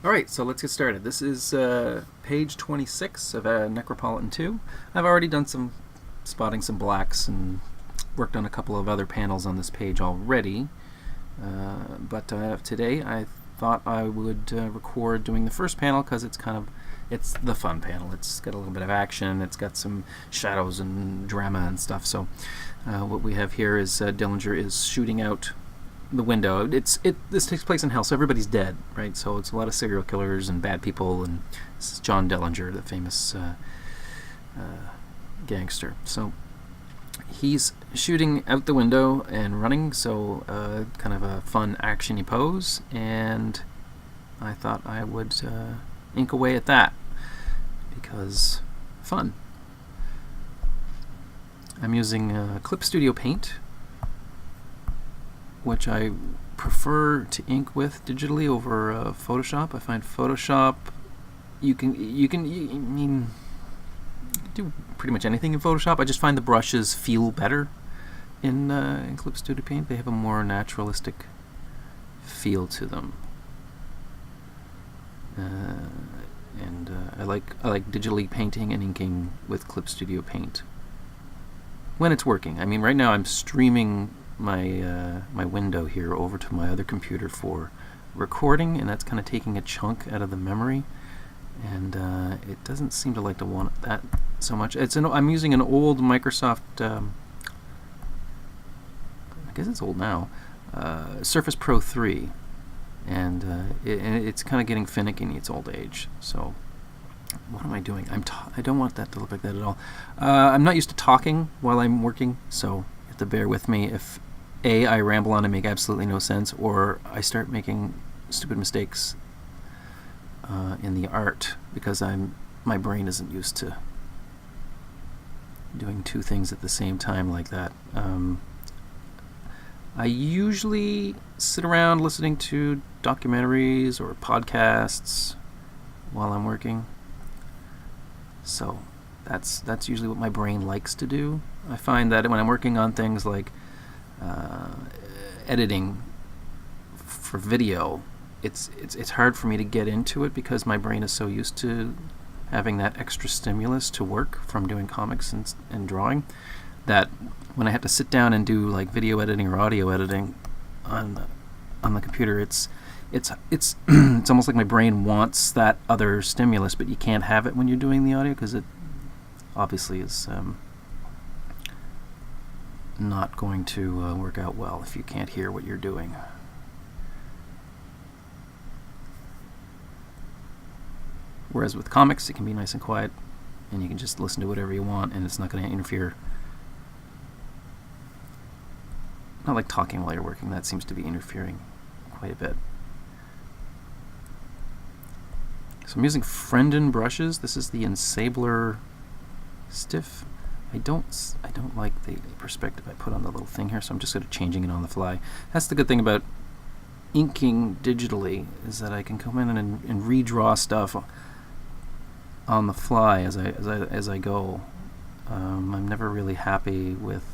Alright, so let's get started. This is page 26 of Necropolitan 2. I've already done some spotting some blacks and worked on a couple of other panels on this page already. But today I thought I would record doing the first panel because it's the fun panel. It's got a little bit of action, it's got some shadows and drama and stuff. So what we have here is Dillinger is shooting out the window. This takes place in hell, so everybody's dead, right? So it's a lot of serial killers and bad people, and this is John Dillinger, the famous gangster. So he's shooting out the window and running, so kind of a fun actiony pose, and I thought I would ink away at that because fun. I'm using Clip Studio Paint, which I prefer to ink with digitally over Photoshop. I find Photoshop, you can do pretty much anything in Photoshop. I just find the brushes feel better in Clip Studio Paint. They have a more naturalistic feel to them, and I like digitally painting and inking with Clip Studio Paint when it's working. I mean, right now I'm streaming my window here over to my other computer for recording, and that's kind of taking a chunk out of the memory, and it doesn't seem to like to want that so much. I'm using an old Microsoft, I guess it's old now, Surface Pro 3, and it's kind of getting finicky in its old age. So what am I doing? I don't want that to look like that at all. I'm not used to talking while I'm working, so you have to bear with me if I ramble on and make absolutely no sense, or I start making stupid mistakes in the art because my brain isn't used to doing two things at the same time like that. I usually sit around listening to documentaries or podcasts while I'm working, so that's usually what my brain likes to do. I find that when I'm working on things like editing for video, it's hard for me to get into it because my brain is so used to having that extra stimulus to work from doing comics and drawing, that when I have to sit down and do like video editing or audio editing on the computer, it's it's almost like my brain wants that other stimulus, but you can't have it when you're doing the audio because it obviously is not going to work out well if you can't hear what you're doing. Whereas with comics, it can be nice and quiet, and you can just listen to whatever you want, and it's not going to interfere. Not like talking while you're working. That seems to be interfering quite a bit. So I'm using Frenden Brushes. This is the Ensabler Stiff. I don't like the perspective I put on the little thing here, so I'm just sort of changing it on the fly. That's the good thing about inking digitally, is that I can come in and redraw stuff on the fly as I go. I'm never really happy with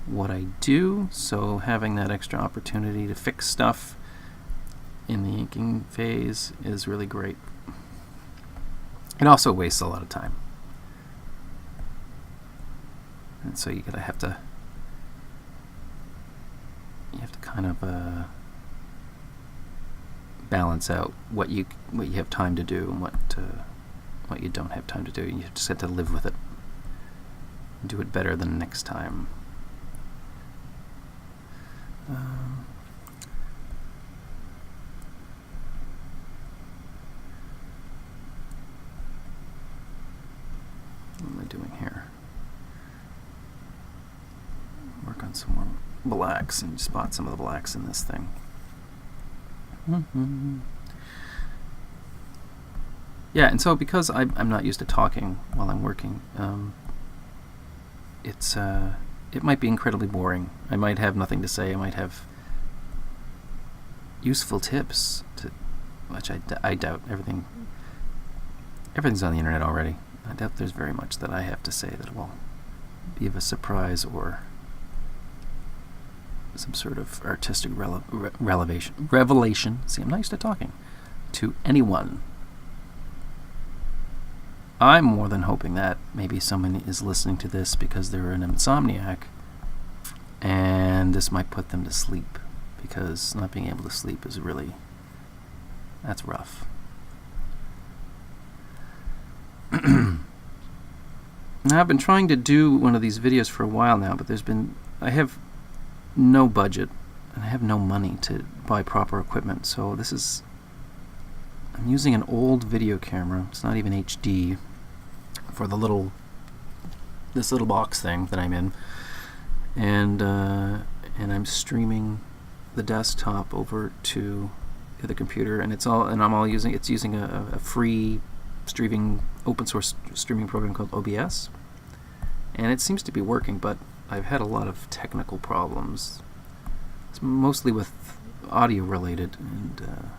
what I do, so having that extra opportunity to fix stuff in the inking phase is really great. It also wastes a lot of time. And so you have to kind of balance out what you have time to do and what you don't have time to do. You just have to live with it and do it better than next time. What am I doing here? Work on some more blacks and spot some of the blacks in this thing. Yeah, and so because I'm not used to talking while I'm working, it might be incredibly boring. I might have nothing to say. I might have useful tips, which I doubt. Everything's on the internet already. I doubt there's very much that I have to say that will be of a surprise or some sort of artistic revelation. See, I'm not used to talking. to anyone. I'm more than hoping that maybe someone is listening to this because they're an insomniac, and this might put them to sleep, because not being able to sleep is really, that's rough. Now, I've been trying to do one of these videos for a while now, but I have no budget, and I have no money to buy proper equipment, so I'm using an old video camera. It's not even HD for this little box thing that I'm in, and I'm streaming the desktop over to the computer, and it's using a free open source streaming program called OBS, and it seems to be working, but I've had a lot of technical problems. It's mostly with audio related, and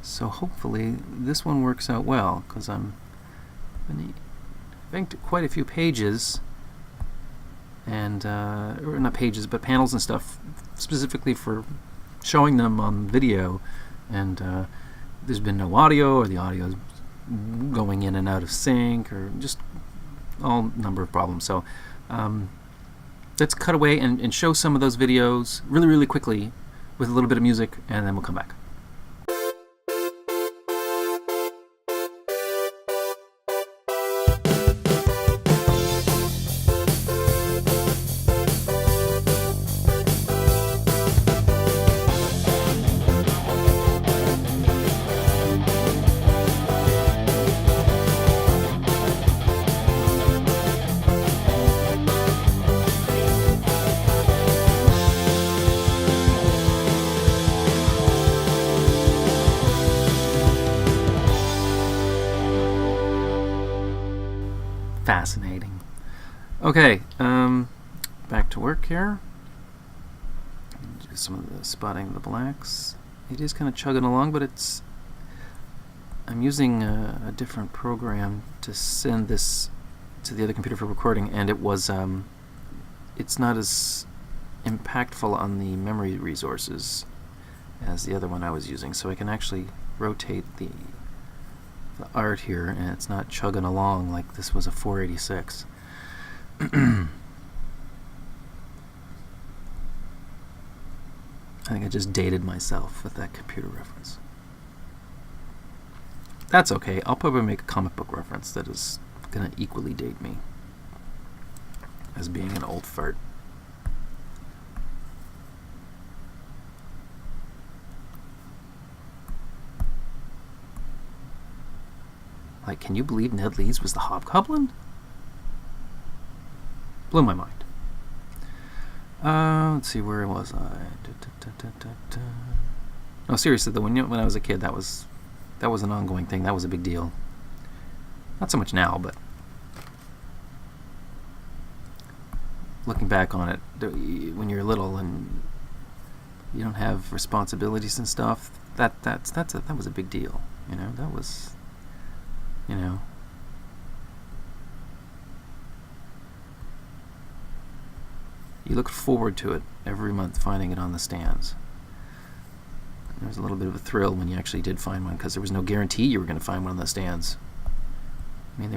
so hopefully this one works out well, because I'm banked quite a few pages, and or not pages, but panels and stuff, specifically for showing them on video, and there's been no audio, or the audio is going in and out of sync, or just all number of problems. So let's cut away and show some of those videos really, really quickly with a little bit of music, and then we'll come back. Fascinating. Okay, back to work here. Do some of the spotting of the blacks. It is kind of chugging along, but I'm using a different program to send this to the other computer for recording, and it's not as impactful on the memory resources as the other one I was using, so I can actually rotate the art here, and it's not chugging along like this was a 486. I think I just dated myself with that computer reference. That's okay. I'll probably make a comic book reference that is going to equally date me as being an old fart. Like, can you believe Ned Leeds was the Hobgoblin? Blew my mind. Let's see, where was I? No, seriously, though, when I was a kid, that was an ongoing thing. That was a big deal. Not so much now, but looking back on it, when you're little and you don't have responsibilities and stuff, that was a big deal. You know, that was. You know, you looked forward to it every month, finding it on the stands. There was a little bit of a thrill when you actually did find one, because there was no guarantee you were going to find one on the stands. I mean,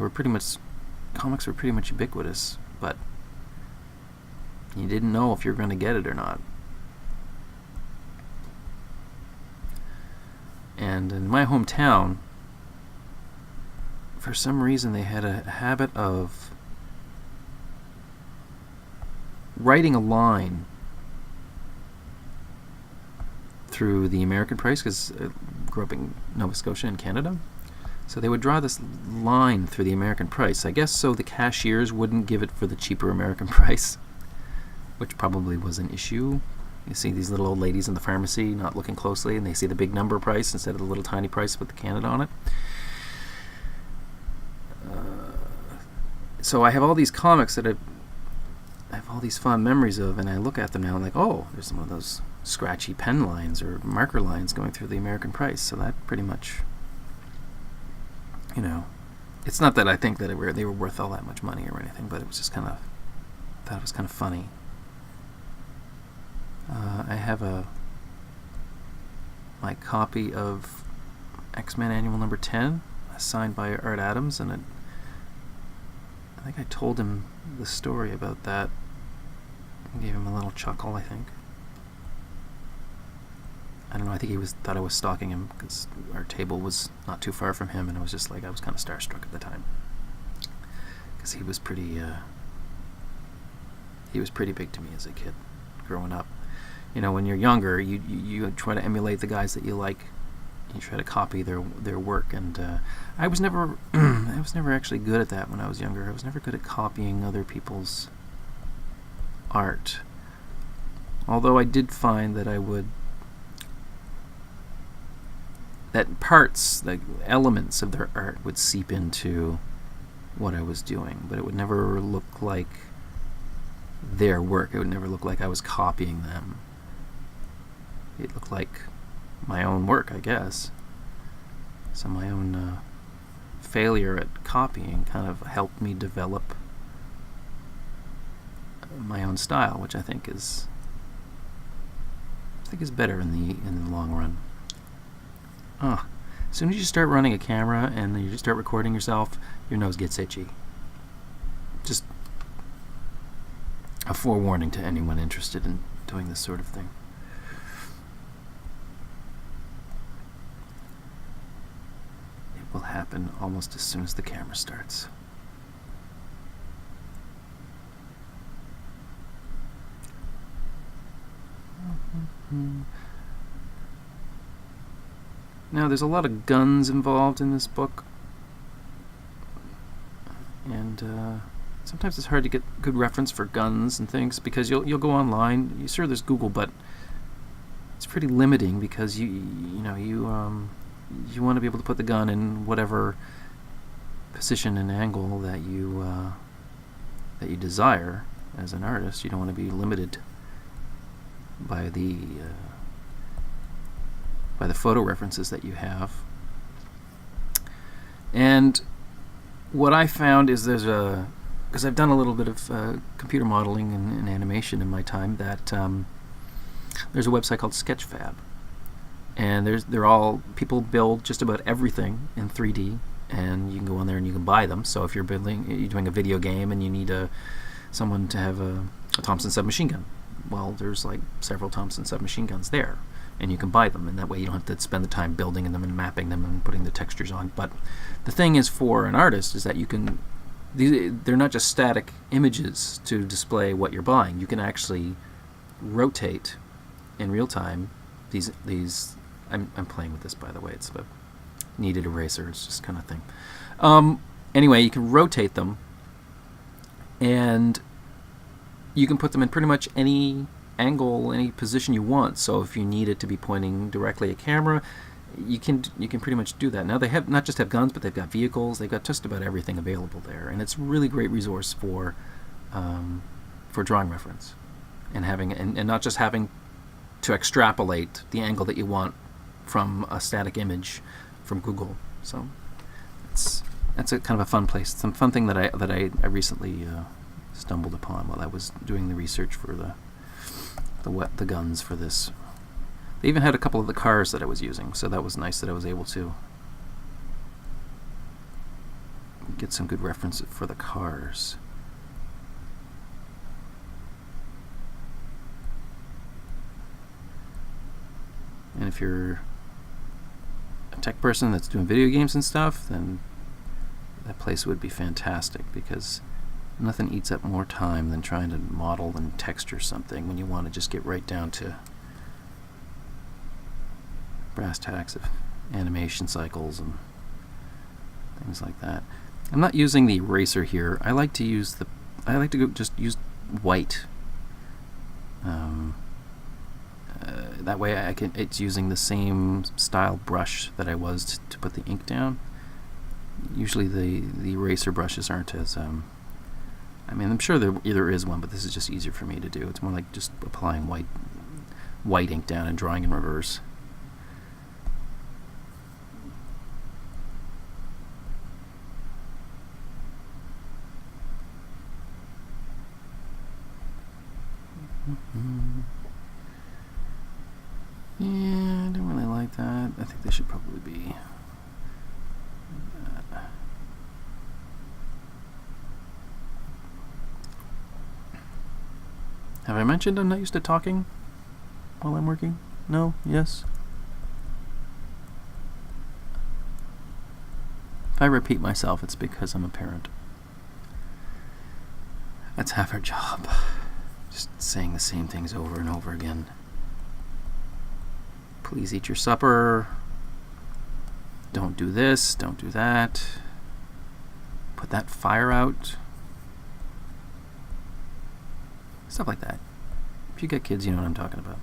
comics were pretty much ubiquitous, but you didn't know if you were going to get it or not. And in my hometown, for some reason, they had a habit of writing a line through the American price, because I grew up in Nova Scotia in Canada. So they would draw this line through the American price, I guess so the cashiers wouldn't give it for the cheaper American price, which probably was an issue. You see these little old ladies in the pharmacy not looking closely, and they see the big number price instead of the little tiny price with the Canada on it. So I have all these comics that I have all these fond memories of, and I look at them now and I'm like, oh, there's some of those scratchy pen lines or marker lines going through the American price. So that pretty much, you know, it's not that I think that they were worth all that much money or anything, but it was just thought it was kind of funny. I have my copy of X-Men Annual number 10, signed by Art Adams, and I think I told him the story about that. I gave him a little chuckle, I think. I don't know, I think he thought I was stalking him because our table was not too far from him, and I was just like, I was kind of starstruck at the time. Because he was pretty big to me as a kid, growing up. You know, when you're younger, you try to emulate the guys that you like. You try to copy their work, and I was never actually good at that when I was younger. I was never good at copying other people's art. Although I did find that that parts, like elements of their art, would seep into what I was doing, but it would never look like their work. It would never look like I was copying them. It looked like my own work, I guess. So my own failure at copying kind of helped me develop my own style, which I think is better in the long run. As soon as you start running a camera and you just start recording yourself, your nose gets itchy. Just a forewarning to anyone interested in doing this sort of thing. It will happen almost as soon as the camera starts. Now, there's a lot of guns involved in this book, and sometimes it's hard to get good reference for guns and things because you'll go online. Sure, there's Google, but it's pretty limiting because you want to be able to put the gun in whatever position and angle that you desire as an artist. You don't want to be limited by the photo references that you have. And what I found is because I've done a little bit of computer modeling and animation in my time, that there's a website called Sketchfab, and people build just about everything in 3D, and you can go on there and you can buy them. So if you're doing a video game and you need someone to have a Thompson submachine gun, well, there's like several Thompson submachine guns there, and you can buy them, and that way you don't have to spend the time building them and mapping them and putting the textures on. But the thing is, for an artist, is that they're not just static images to display what you're buying. You can actually rotate in real time these. I'm playing with this, by the way. It's a kneaded eraser. It's just kind of thing. Anyway, you can rotate them, and you can put them in pretty much any angle, any position you want. So if you need it to be pointing directly at camera, you can pretty much do that. Now they not just have guns, but they've got vehicles. They've got just about everything available there, and it's a really great resource for drawing reference and not just having to extrapolate the angle that you want from a static image from Google. So that's a kind of a fun place. Some fun thing that I recently stumbled upon while I was doing the research for the guns for this. They even had a couple of the cars that I was using, so that was nice that I was able to get some good reference for the cars. And if you're a tech person that's doing video games and stuff, then that place would be fantastic, because nothing eats up more time than trying to model and texture something when you want to just get right down to brass tacks of animation cycles and things like that. I'm not using the eraser here. I like to just use white. That way it's using the same style brush that I was to put the ink down. Usually the eraser brushes aren't as I'm sure there is one, but this is just easier for me to do. It's more like just applying white ink down and drawing in reverse. Yeah, I don't really like that. I think they should probably be Have I mentioned I'm not used to talking while I'm working? No? Yes? If I repeat myself, it's because I'm a parent. That's half our job. Just saying the same things over and over again. Please eat your supper. Don't do this, don't do that. Put that fire out. Stuff like that. If you get kids, you know what I'm talking about.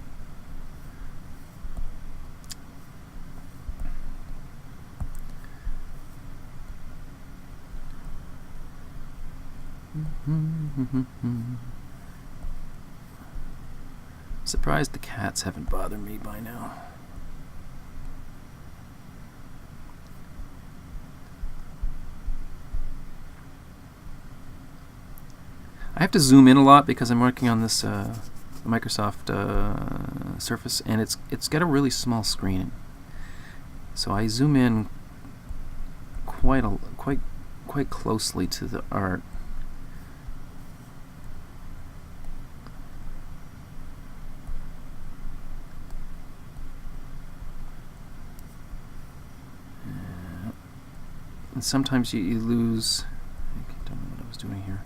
Surprised the cats haven't bothered me by now. I have to zoom in a lot because I'm working on this Microsoft Surface, and it's got a really small screen. So I zoom in quite closely to the art. And sometimes you lose. I don't know what I was doing here.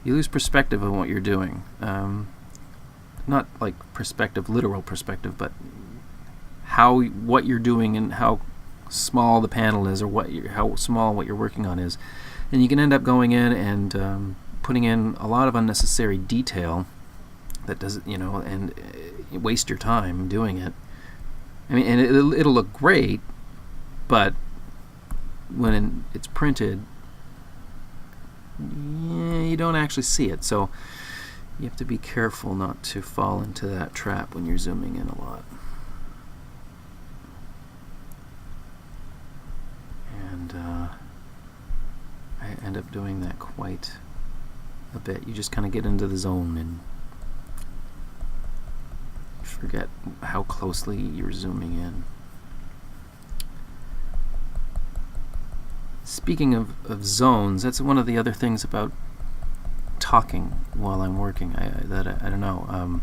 You lose perspective on what you're doing. Not like perspective, literal perspective, but what you're doing and how small the panel is, or how small what you're working on is. And you can end up going in and putting in a lot of unnecessary detail that doesn't, and you waste your time doing it. I mean, and it'll look great, but when it's printed, you don't actually see it. So you have to be careful not to fall into that trap when you're zooming in a lot. And I end up doing that quite a bit. You just kind of get into the zone and forget how closely you're zooming in. Speaking of zones, that's one of the other things about talking while I'm working. I don't know.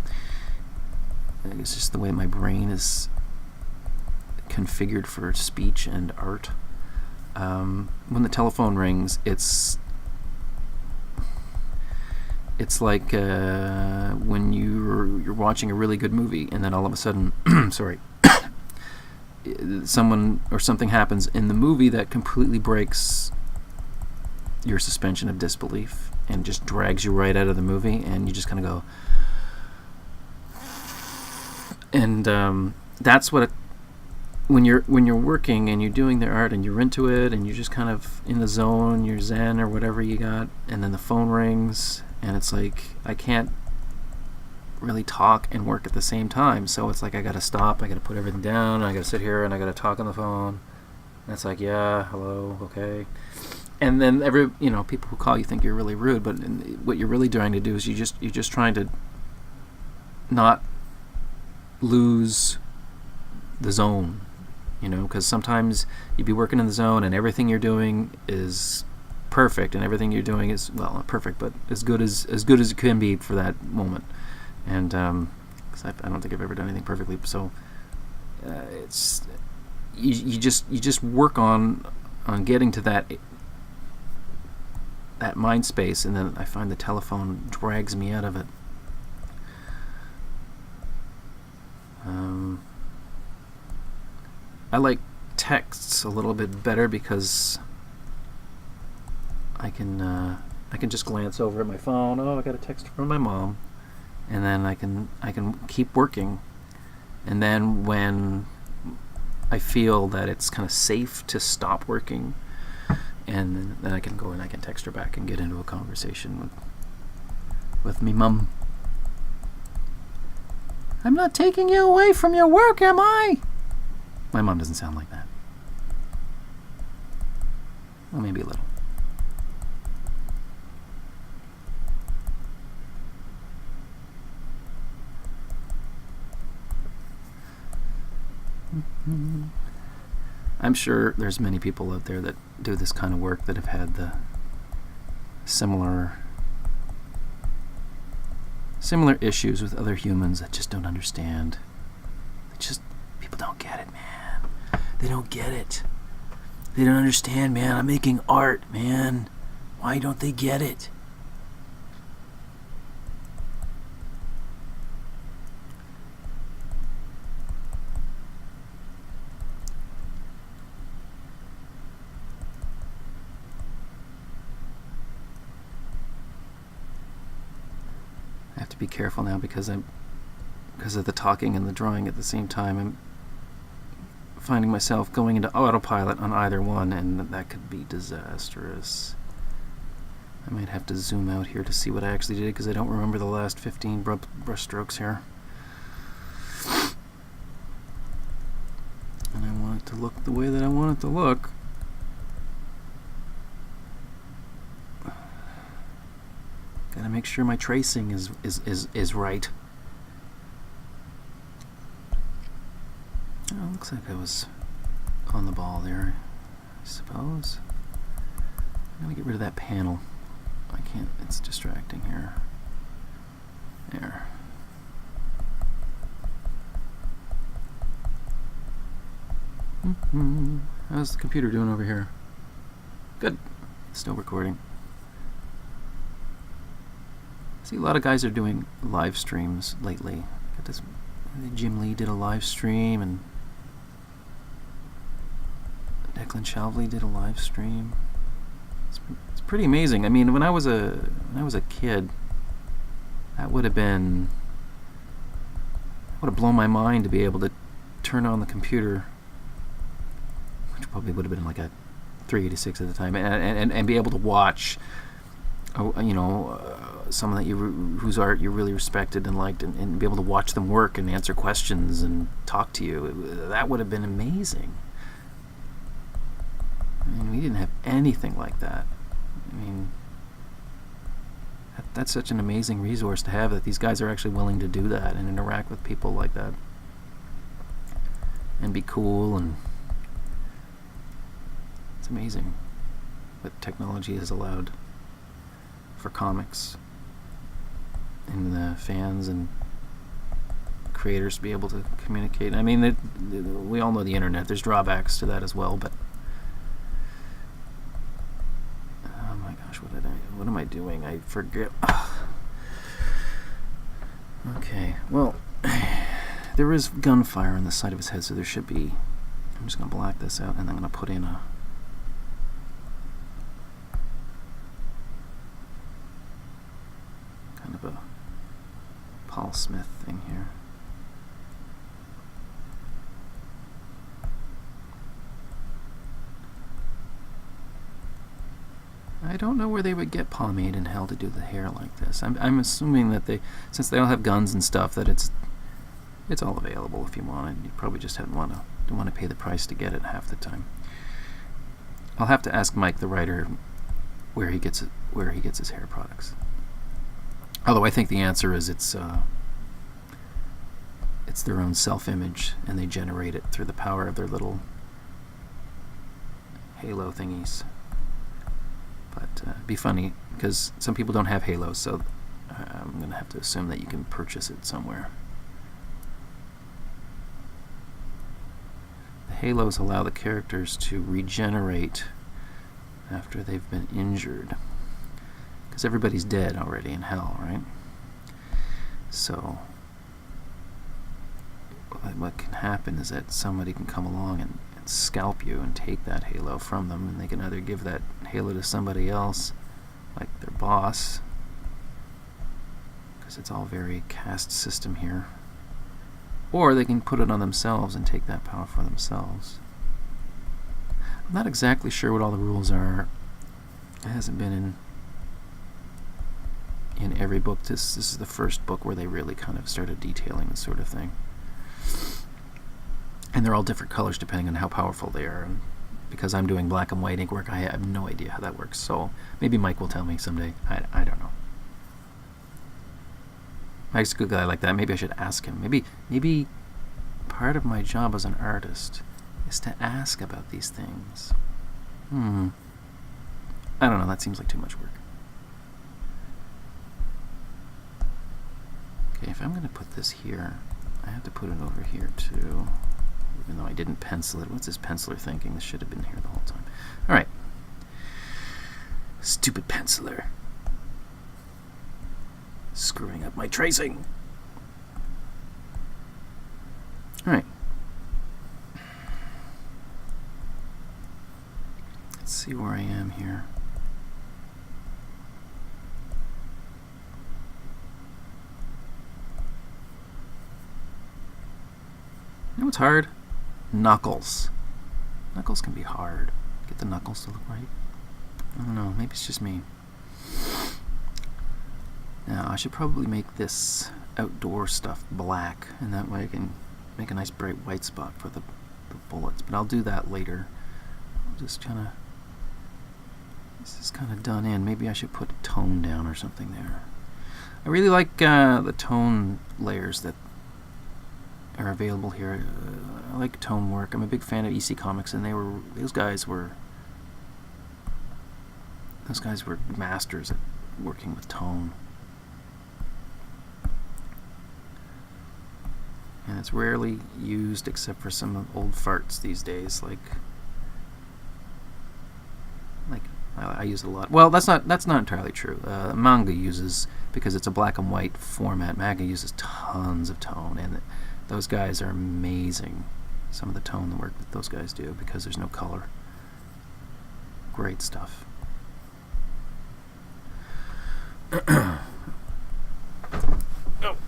It's just the way my brain is configured for speech and art. When the telephone rings, it's like when you're watching a really good movie, and then all of a sudden, sorry. Someone or something happens in the movie that completely breaks your suspension of disbelief and just drags you right out of the movie, and you just kind of go. And that's what when you're working and you're doing the art and you're into it and you're just kind of in the zone, you're zen or whatever you got, and then the phone rings and it's like I can't really talk and work at the same time, so it's like I gotta stop, I gotta put everything down, I gotta sit here and I gotta talk on the phone. And it's like, yeah, hello, okay. And then people who call you think you're really rude, but what you're really trying to do is you're just trying to not lose the zone, because sometimes you'd be working in the zone and everything you're doing is perfect, and everything you're doing is, well, not perfect, but as good as it can be for that moment. And because I don't think I've ever done anything perfectly, so it's you just work on getting to that mind space, and then I find the telephone drags me out of it. I like texts a little bit better because I can just glance over at my phone. Oh, I got a text from my mom. And then I can keep working, and then when I feel that it's kind of safe to stop working, and then I can go and I can text her back and get into a conversation with me mum. I'm not taking you away from your work, am I? My mom doesn't sound like that. Well, maybe a little. I'm sure there's many people out there that do this kind of work that have had the similar similar issues with other humans that just don't understand. People don't get it, man. They don't get it. They don't understand, man. I'm making art, man. Why don't they get it? I have to be careful now because of the talking and the drawing at the same time. I'm finding myself going into autopilot on either one, and that could be disastrous. I might have to zoom out here to see what I actually did because I don't remember the last 15 brush strokes here. And I want it to look the way that I want it to look. Gotta make sure my tracing is right. Oh, looks like I was on the ball there, I suppose. I'm gonna get rid of that panel. I can't, it's distracting here. There. How's the computer doing over here? Good. Still recording. See, a lot of guys are doing live streams lately. Got this, Jim Lee did a live stream, and Declan Shalvey did a live stream. It's pretty amazing. I mean, when I was a kid, that would have blown my mind to be able to turn on the computer, which probably would have been like a 386 at the time, and be able to watch, someone that whose art you really respected and liked, and be able to watch them work and answer questions and talk to you. That would have been amazing. I mean, we didn't have anything like that. I mean, that's such an amazing resource to have, that these guys are actually willing to do that and interact with people like that and be cool, and it's amazing what technology has allowed for comics and the fans and creators to be able to communicate. I mean, we all know the internet. There's drawbacks to that as well, but oh my gosh, what am I doing? I forget. Okay, well, there is gunfire on the side of his head, so there should be. I'm just going to black this out, and I'm going to put in a kind of a Paul Smith thing here. I don't know where they would get pomade in hell to do the hair like this. I'm assuming that since they all have guns and stuff, that it's all available if you want it. You probably just don't want to pay the price to get it half the time. I'll have to ask Mike, the writer, where he gets his hair products. Although I think the answer is it's their own self-image, and they generate it through the power of their little halo thingies. But it'd be funny, because some people don't have halos, so I'm going to have to assume that you can purchase it somewhere. The halos allow the characters to regenerate after they've been injured, because everybody's dead already in hell, right? So what can happen is that somebody can come along and scalp you and take that halo from them, and they can either give that halo to somebody else, like their boss, because it's all very caste system here, or they can put it on themselves and take that power for themselves. I'm not exactly sure what all the rules are. It hasn't been in every book. This is the first book where they really kind of started detailing this sort of thing. And they're all different colors depending on how powerful they are. And because I'm doing black and white ink work, I have no idea how that works. So maybe Mike will tell me someday. I don't know. Mike's a good guy like that. Maybe I should ask him. Maybe part of my job as an artist is to ask about these things. I don't know. That seems like too much work. Okay, if I'm going to put this here, I have to put it over here too. Even though I didn't pencil it. What's this penciler thinking? This should have been here the whole time. Alright. Stupid penciler. Screwing up my tracing. Alright. Let's see where I am here. You know what's hard? Knuckles. Knuckles can be hard. Get the knuckles to look right. I don't know. Maybe it's just me. Now, I should probably make this outdoor stuff black, and that way I can make a nice bright white spot for the bullets. But I'll do that later. I'll just kind of... This is kind of done in. Maybe I should put a tone down or something there. I really like the tone layers that are available here. I like tone work. I'm a big fan of EC Comics, and those guys were masters at working with tone. And it's rarely used except for some old farts these days, like I use it a lot. Well, that's not entirely true. Manga uses, because it's a black and white format, manga uses tons of tone, and those guys are amazing. Some of the tone work that those guys do, because there's no color. Great stuff. Oh,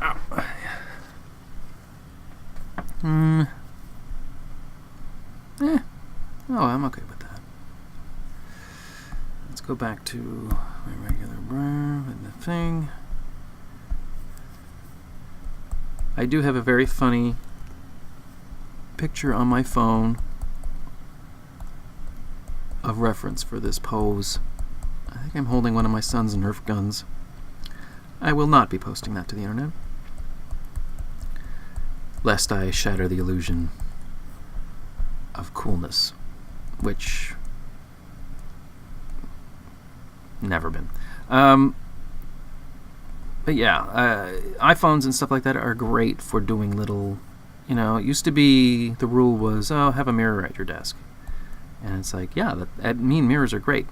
ow. Oh, I'm okay with that. Let's go back to my regular brown and the thing. I do have a very funny picture on my phone of reference for this pose. I think I'm holding one of my son's Nerf guns. I will not be posting that to the internet, lest I shatter the illusion of coolness, which never been. But yeah, iPhones and stuff like that are great for doing little, it used to be the rule was, oh, have a mirror at your desk. And it's like, yeah, mirrors are great,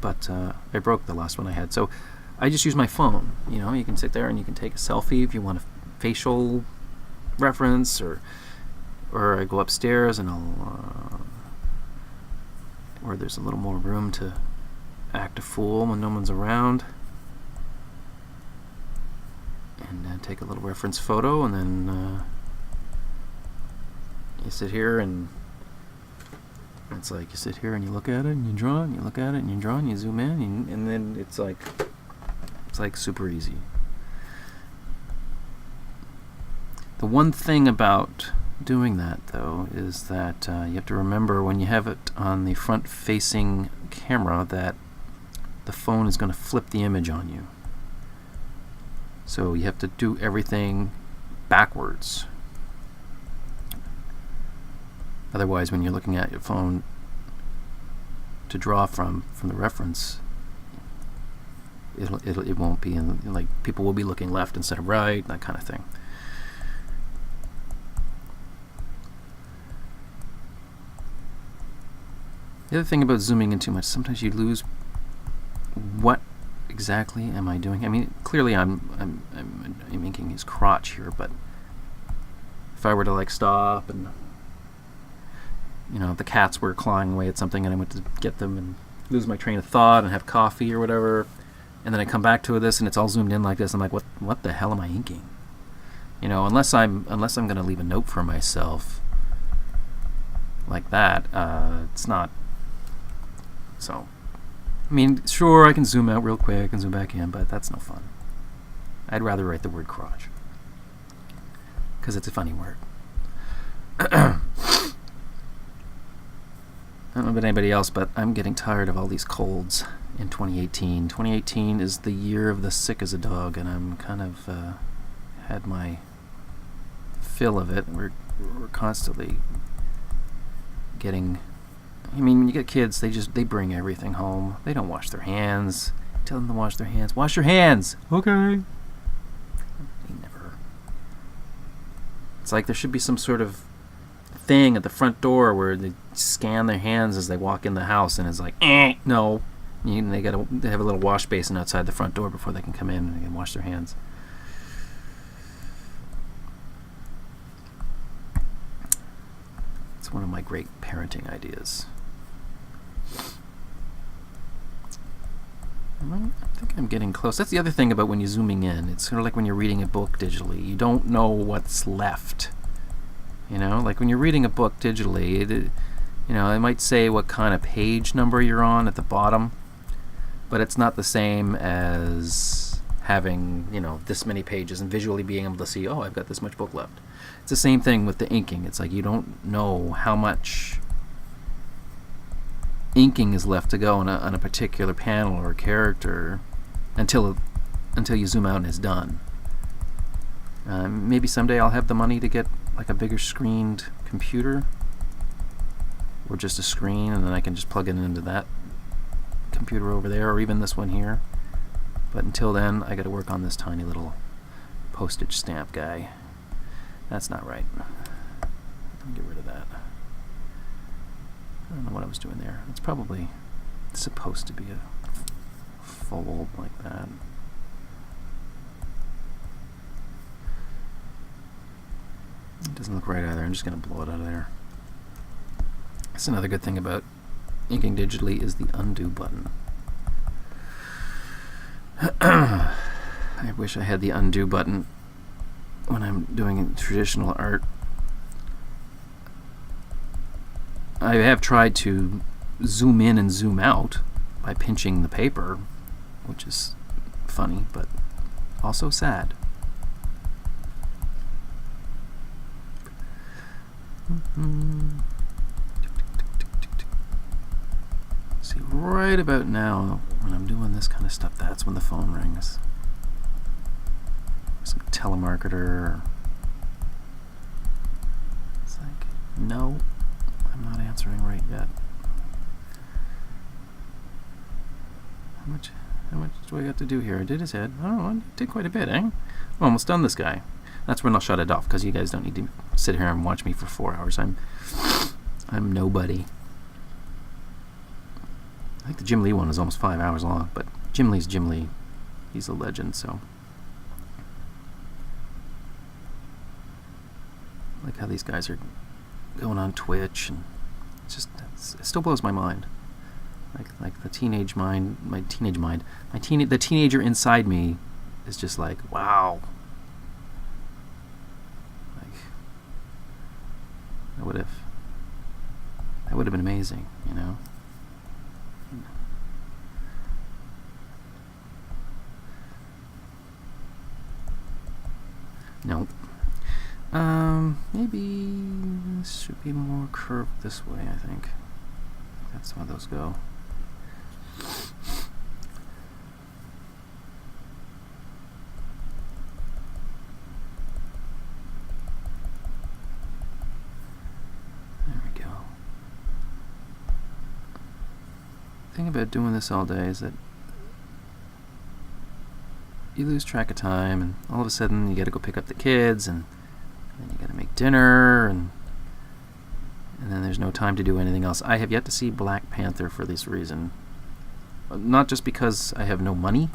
but I broke the last one I had. So I just use my phone. You can sit there and you can take a selfie if you want a facial reference, or I go upstairs and I'll, where there's a little more room to act a fool when no one's around, and take a little reference photo, and then you sit here and it's like you sit here and you look at it and you draw, and you look at it and you draw, and you zoom in, and then it's like super easy. The one thing about doing that, though, is that you have to remember when you have it on the front-facing camera that the phone is going to flip the image on you. So you have to do everything backwards. Otherwise, when you're looking at your phone to draw from the reference, it won't be like people will be looking left instead of right, that kind of thing. The other thing about zooming in too much, sometimes you lose what exactly am I doing. I mean, clearly I'm inking his crotch here, but if I were to stop and the cats were clawing away at something and I went to get them and lose my train of thought and have coffee or whatever, and then I come back to this and it's all zoomed in like this, I'm like, what the hell am I inking? Unless I'm going to leave a note for myself like that, it's not. So, I mean, sure, I can zoom out real quick and zoom back in, but that's no fun. I'd rather write the word crotch, because it's a funny word. I don't know about anybody else, but I'm getting tired of all these colds in 2018. 2018 is the year of the sick as a dog, and I'm kind of had my fill of it. We're constantly getting... I mean, when you get kids, they bring everything home. They don't wash their hands. Tell them to wash their hands. Wash your hands! Okay. They never. It's like there should be some sort of thing at the front door where they scan their hands as they walk in the house, and it's like, no. They have a little wash basin outside the front door before they can come in and they can wash their hands. It's one of my great parenting ideas. I think I'm getting close. That's the other thing about when you're zooming in. It's sort of like when you're reading a book digitally. You don't know what's left. Like when you're reading a book digitally, it might say what kind of page number you're on at the bottom, but it's not the same as having, this many pages and visually being able to see, oh, I've got this much book left. It's the same thing with the inking. It's like you don't know how much inking is left to go on a particular panel or character until you zoom out and it's done. Maybe someday I'll have the money to get like a bigger screened computer or just a screen, and then I can just plug it into that computer over there, or even this one here. But until then, I got to work on this tiny little postage stamp guy. That's not right. Get rid of that. I don't know what I was doing there. It's probably supposed to be a fold like that. It doesn't look right either. I'm just going to blow it out of there. That's another good thing about inking digitally is the undo button. I wish I had the undo button when I'm doing traditional art. I have tried to zoom in and zoom out by pinching the paper, which is funny, but also sad. See, right about now, when I'm doing this kind of stuff, that's when the phone rings. Some telemarketer. It's like, no, I'm not answering right yet. How much do I got to do here? I did his head. Oh, I did quite a bit, eh? I'm almost done this guy. That's when I'll shut it off, because you guys don't need to sit here and watch me for 4 hours. I'm nobody. I think the Jim Lee one is almost 5 hours long, but Jim Lee's Jim Lee. He's a legend, so. I like how these guys are going on Twitch, and it still blows my mind. Like the teenage mind, the teenager inside me is just like, wow. Like, that would have been amazing, you know? Nope. Maybe this should be more curved this way, I think. That's how those go. There we go. The thing about doing this all day is that you lose track of time, and all of a sudden you got to go pick up the kids, and then you got to make dinner, and then there's no time to do anything else. I have yet to see Black Panther for this reason. Not just because I have no money.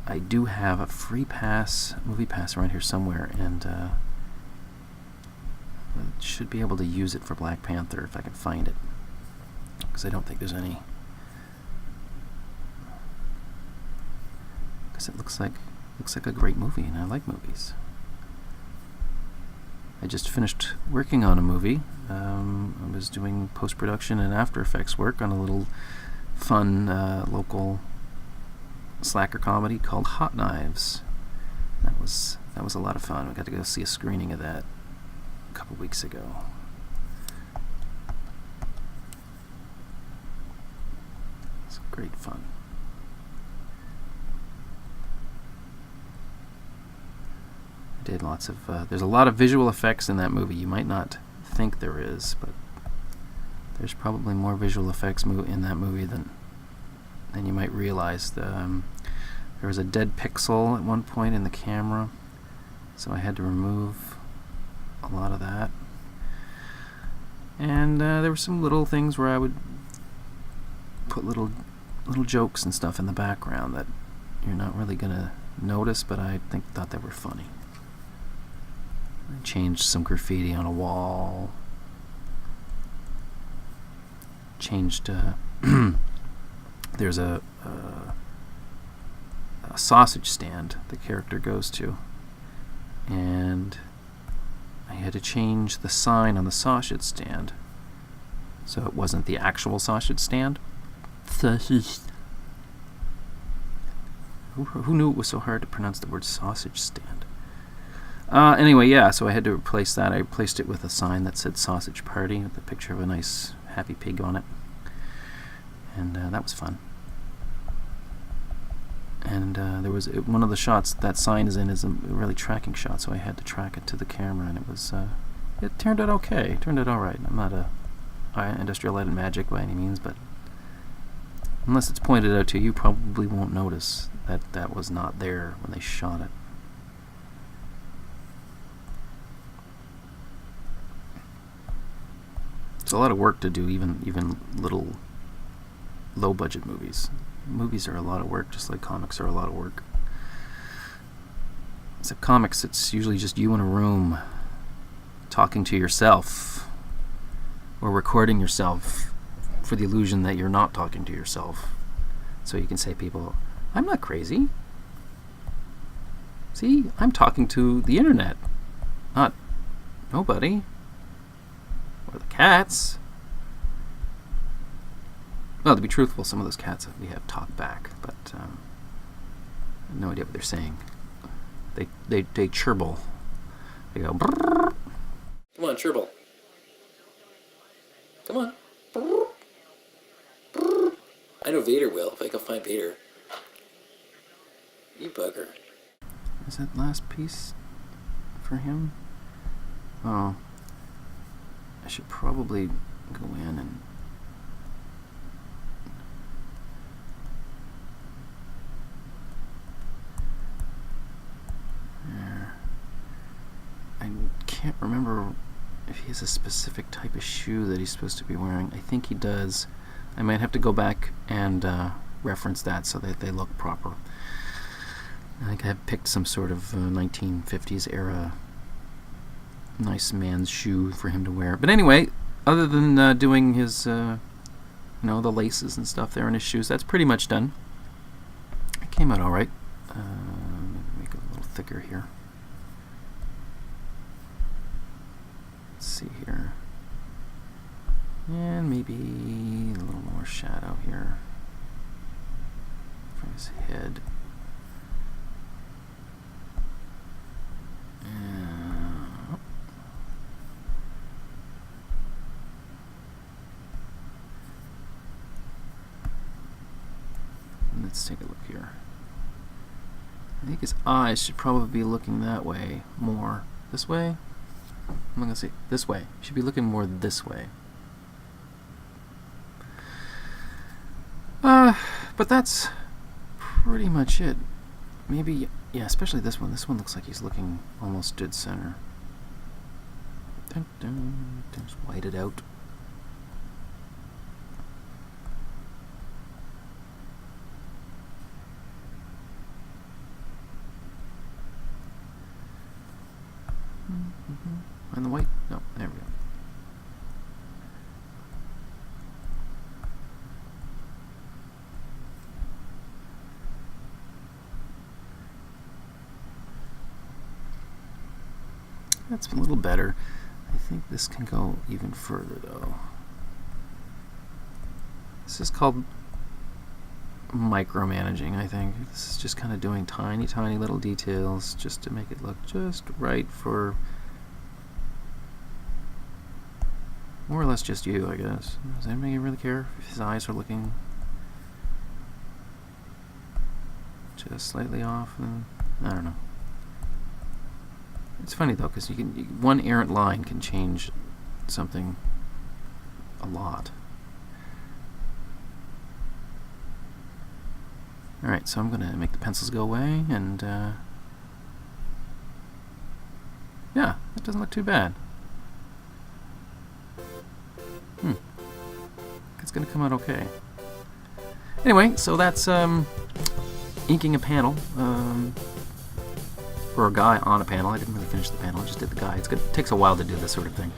I do have a free pass, movie pass around here somewhere, and I should be able to use it for Black Panther if I can find it. Because I don't think there's any. Because it looks like a great movie, and I like movies. I just finished working on a movie. I was doing post-production and After Effects work on a little fun local slacker comedy called Hot Knives. That was a lot of fun. We got to go see a screening of that a couple weeks ago. It's great fun. Did lots of there's a lot of visual effects in that movie. You might not think there is, but there's probably more visual effects in that movie than you might realize. There was a dead pixel at one point in the camera, so I had to remove a lot of that. And there were some little things where I would put little jokes and stuff in the background that you're not really gonna notice, but I thought they were funny. I changed some graffiti on a wall. Changed. There's a sausage stand the character goes to, and I had to change the sign on the sausage stand so it wasn't the actual sausage stand. Sausage. Who knew it was so hard to pronounce the word sausage stand? Anyway, yeah, so I had to replace that. I replaced it with a sign that said sausage party with a picture of a nice happy pig on it. And that was fun. And there was one of the shots that sign is in is a really tracking shot, so I had to track it to the camera, and it turned out okay. It turned out all right. I'm not a industrial light and magic by any means, but unless it's pointed out to you, you probably won't notice that that was not there when they shot it. It's a lot of work to do, even little low-budget movies. Movies are a lot of work, just like comics are a lot of work. Except comics, it's usually just you in a room talking to yourself or recording yourself for the illusion that you're not talking to yourself. So you can say people, I'm not crazy. See, I'm talking to the internet, not nobody. Or the cats. Well, to be truthful, some of those cats we have talk back, but I have no idea what they're saying. They chirble. They go. Brrr. Come on, chirble. Come on. Brrr. Brrr. I know Vader will if I can find Vader. You bugger. Is that last piece for him? Oh, I should probably go in and. I can't remember if he has a specific type of shoe that he's supposed to be wearing. I think he does. I might have to go back and reference that so that they look proper. I think I have picked some sort of 1950s era nice man's shoe for him to wear. But anyway, other than doing his, the laces and stuff there in his shoes, that's pretty much done. It came out all right. Make it a little thicker here. Let's see here. And maybe a little more shadow here for his head. Let's take a look here. I think his eyes should probably be looking that way more. This way? I'm going to say this way. Should be looking more this way. But that's pretty much it. Maybe, yeah, especially this one. This one looks like he's looking almost dead center. Dun, dun, dun, just white it out. And the white? No, there we go. That's a little better. I think this can go even further though. This is called micromanaging, I think. This is just kind of doing tiny little details just to make it look just right for more or less just you, I guess. Does anybody really care if his eyes are looking just slightly off? I don't know. It's funny though, because one errant line can change something a lot. Alright, so I'm going to make the pencils go away, and yeah, that doesn't look too bad. It's going to come out okay. Anyway, so that's inking a panel, or a guy on a panel. I didn't really finish the panel, I just did the guy. It takes a while to do this sort of thing.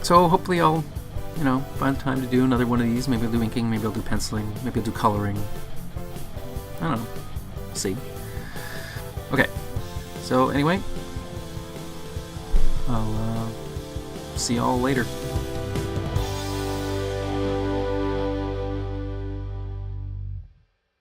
So hopefully I'll, find time to do another one of these. Maybe I'll do inking, maybe I'll do penciling, maybe I'll do coloring. I don't know. See. Okay. So anyway, I'll see y'all later.